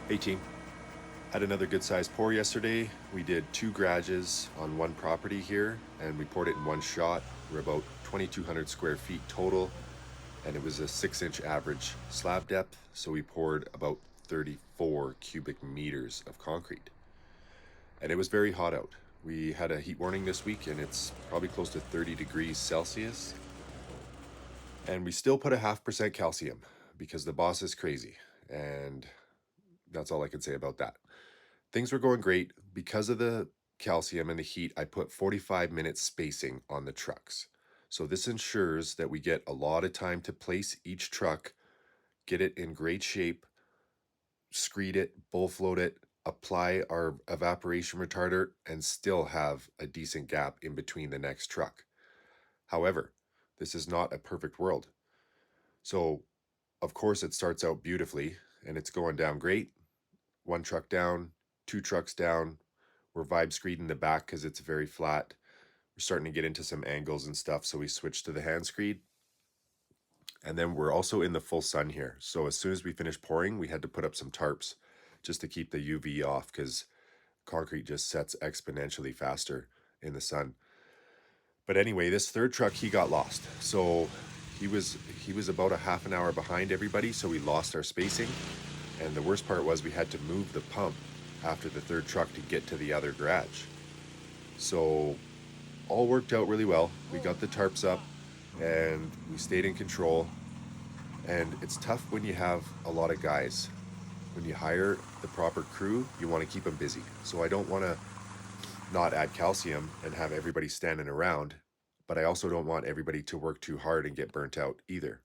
Hey team, had another good sized pour yesterday. We did 2 garages on one property here and we poured it in one shot. We're about 2,200 square feet total and it was a 6-inch average slab depth. So we poured about 34 cubic meters of concrete and it was very hot out. We had a heat warning this week and it's probably close to 30 degrees Celsius. And we still put a 0.5% calcium because the boss is crazy. And that's all I can say about that. Things were going great. Because of the calcium and the heat, I put 45-minute spacing on the trucks. So this ensures that we get a lot of time to place each truck, get it in great shape, screed it, bull float it, apply our evaporation retarder, and still have a decent gap in between the next truck. However, this is not a perfect world. So, of course, it starts out beautifully and it's going down great. One truck down, 2 trucks down. We're vibe screeding the back because it's very flat. We're starting to get into some angles and stuff, so we switched to the hand screed. And then we're also in the full sun here. So as soon as we finished pouring, we had to put up some tarps just to keep the UV off because concrete just sets exponentially faster in the sun. But anyway, this third truck, he got lost. So he was about a half an hour behind everybody, so we lost our spacing. And the worst part was we had to move the pump after the third truck to get to the other garage. So all worked out really well. We got the tarps up and we stayed in control. And it's tough when you have a lot of guys. When you hire the proper crew, you want to keep them busy. So I don't want to not add calcium and have everybody standing around, but I also don't want everybody to work too hard and get burnt out either.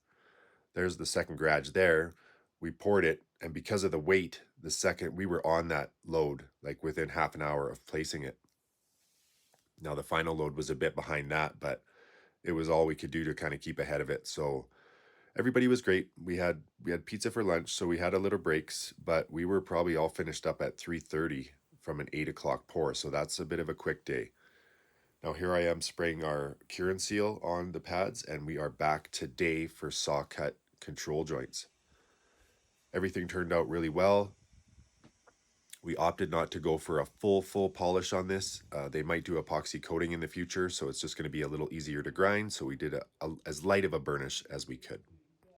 There's the second garage there. We poured it, and because of the weight, the second we were on that load, like within half an hour of placing it. Now the final load was a bit behind that, but it was all we could do to kind of keep ahead of it. So everybody was great. We had pizza for lunch, so we had a little breaks, but we were probably all finished up at 3:30 from an 8 o'clock pour. So that's a bit of a quick day. Now here I am spraying our cure and seal on the pads, and we are back today for saw cut control joints. Everything turned out really well. We opted not to go for a full polish on this. They might do epoxy coating in the future, so it's just going to be a little easier to grind. So we did as light of a burnish as we could.